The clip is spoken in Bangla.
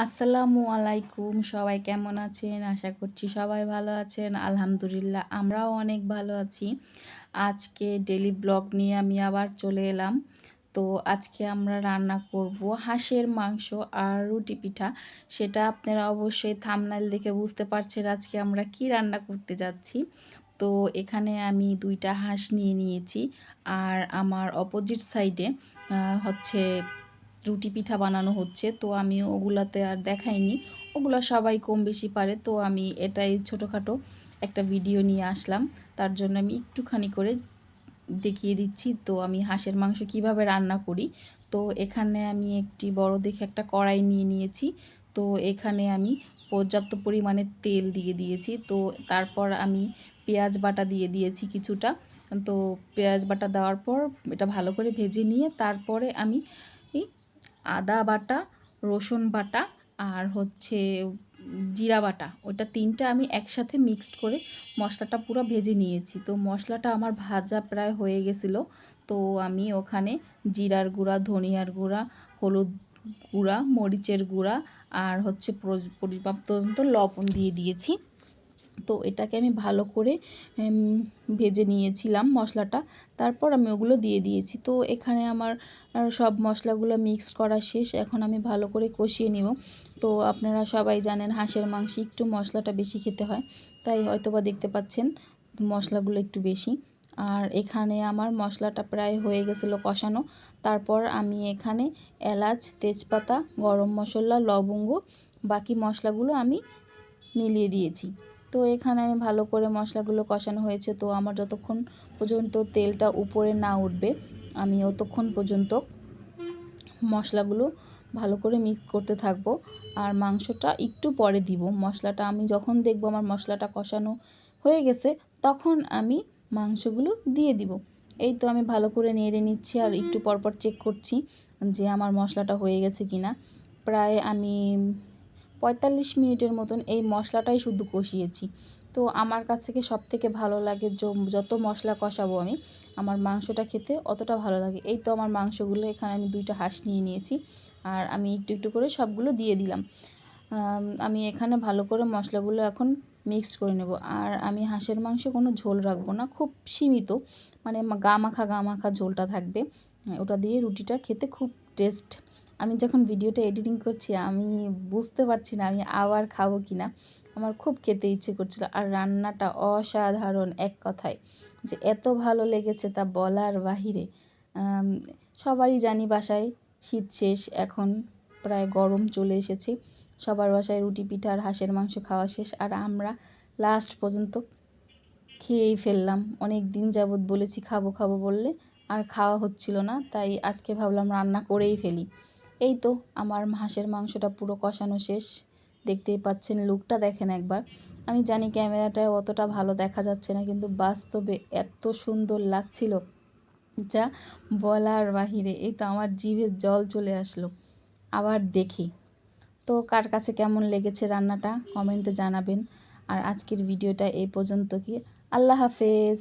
আসসালামু আলাইকুম। সবাই কেমন আছেন? আশা করছি সবাই ভালো আছেন। আলহামদুলিল্লাহ আমরাও অনেক ভালো আছি। আজকে ডেইলি ব্লগ নিয়ে আমি আবার চলে এলাম। তো আজকে আমরা রান্না করব হাঁসের মাংস আর রুটি পিঠা। সেটা আপনারা অবশ্যই থাম্বনেইল দেখে বুঝতে পারছেন আজকে আমরা কি রান্না করতে যাচ্ছি। তো এখানে আমি ২টা হাঁস নিয়ে নিয়েছি। আর আমার অপোজিট সাইডে হচ্ছে রুটি পিঠা বানানো হচ্ছে। তো আমি ওগুলাতে আর দেখাইনি, ওগুলো সবাই কম বেশি পারে। তো আমি এটাই ছোটোখাটো একটা ভিডিও নিয়ে আসলাম, তার জন্য আমি একটুখানি করে দেখিয়ে দিচ্ছি। তো আমি হাঁসের মাংস কিভাবে রান্না করি। তো এখানে আমি একটি বড় দেখে একটা কড়াই নিয়ে নিয়েছি। তো এখানে আমি পর্যাপ্ত পরিমাণে তেল দিয়ে দিয়েছি। তো তারপর আমি পেঁয়াজ বাটা দিয়ে দিয়েছি কিছুটা। তো পেঁয়াজ বাটা দেওয়ার পর এটা ভালো করে ভেজে নিয়ে তারপরে আমি আদা বাটা, রসুন বাটা আর হচ্ছে জিরা বাটা, ওইটা ৩টা আমি একসাথে মিক্সড করে মশলাটা পুরো ভেজে নিয়েছি। তো মশলাটা আমার ভাজা প্রায় হয়ে গেছিলো। তো আমি ওখানে জিরার গুঁড়া, ধনিয়ার গুঁড়া, হলুদ গুঁড়া, মরিচের গুঁড়া আর হচ্ছে পরিমাপ মতো লবণ দিয়ে দিয়েছি। তো এটাকে আমি ভালো করে ভেজে নিয়েছিলাম মশলাটা। তারপর আমি ওগুলো দিয়ে দিয়েছি। তো এখানে আমার সব মশলাগুলো মিক্স করা শেষ। এখন আমি ভালো করে কষিয়ে নিব। তো আপনারা সবাই জানেন হাঁসের মাংসে একটু মশলাটা বেশি খেতে হয়, তাই হয়তোবা দেখতে পাচ্ছেন মশলাগুলো একটু বেশি। আর এখানে আমার মশলাটা প্রায় হয়ে গেছিলো কষানো। তারপর আমি এখানে এলাচ, তেজপাতা, গরম মশলা, লবঙ্গ, বাকি মশলাগুলো আমি মিলিয়ে দিয়েছি। তো এখানে আমি ভালো করে মশলাগুলো কষানো হয়েছে। তো আমার যতক্ষণ পর্যন্ত তেলটা উপরে না উঠবে আমি অতক্ষণ পর্যন্ত মশলাগুলো ভালো করে মিক্স করতে থাকবো। আর মাংসটা একটু পরে দিব। মশলাটা আমি যখন দেখব আমার মশলাটা কষানো হয়ে গেছে তখন আমি মাংসগুলো দিয়ে দিব। এই তো আমি ভালো করে নেড়ে নিচ্ছি আর একটু পরপর চেক করছি যে আমার মশলাটা হয়ে গেছে কিনা। প্রায় আমি ৪৫ মিনিটের মতন এই মশলাটাই শুধু কষিয়েছি। তো আমার কাছ থেকে সবথেকে ভালো লাগে যত মশলা কষাবো আমি, আমার মাংসটা খেতে অতটা ভালো লাগে। এই তো আমার মাংসগুলো এখানে আমি 2টা হাঁস নিয়ে নিয়েছি আর আমি একটু একটু করে সবগুলো দিয়ে দিলাম। আমি এখানে ভালো করে মশলাগুলো এখন মিক্স করে নেব। আর আমি হাঁসের মাংসে কোনো ঝোল রাখবো না, খুব সীমিত, মানে গা মাখা ঝোলটা থাকবে। ওটা দিয়ে রুটিটা খেতে খুব টেস্ট। আমি যখন ভিডিওটা এডিটিং করছি আমি বুঝতে পারছি না আমি আবার খাবো কি না। আমার খুব খেতে ইচ্ছে করছিল। আর রান্নাটা অসাধারণ, এক কথায় যে এত ভালো লেগেছে তা বলার বাহিরে। সবারই জানি বাসায় শীত শেষ, এখন প্রায় গরম চলে এসেছে। সবার বাসায় রুটি পিঠা আর হাঁসের মাংস খাওয়া শেষ। আর আমরা লাস্ট পর্যন্ত খেয়েই ফেললাম। অনেক দিন যাবৎ বলেছি খাবো খাবো বললে আর খাওয়া হচ্ছিল না, তাই আজকে ভাবলাম রান্না করেই ফেলি। এই তো আমার হাঁসের মাংসটা পুরো কষানো শেষ। দেখতেই পাচ্ছেন, লুকটা দেখেন একবার। আমি জানি ক্যামেরাটায় অতটা ভালো দেখা যাচ্ছে না, কিন্তু বাস্তবে এত সুন্দর লাগছিল যা বলার বাহিরে। এই তো আমার জিভে জল চলে আসলো আবার দেখি। তো কার কাছে কেমন লেগেছে রান্নাটা কমেন্টে জানাবেন। আর আজকের ভিডিওটা এই পর্যন্ত কি। আল্লাহ হাফেজ।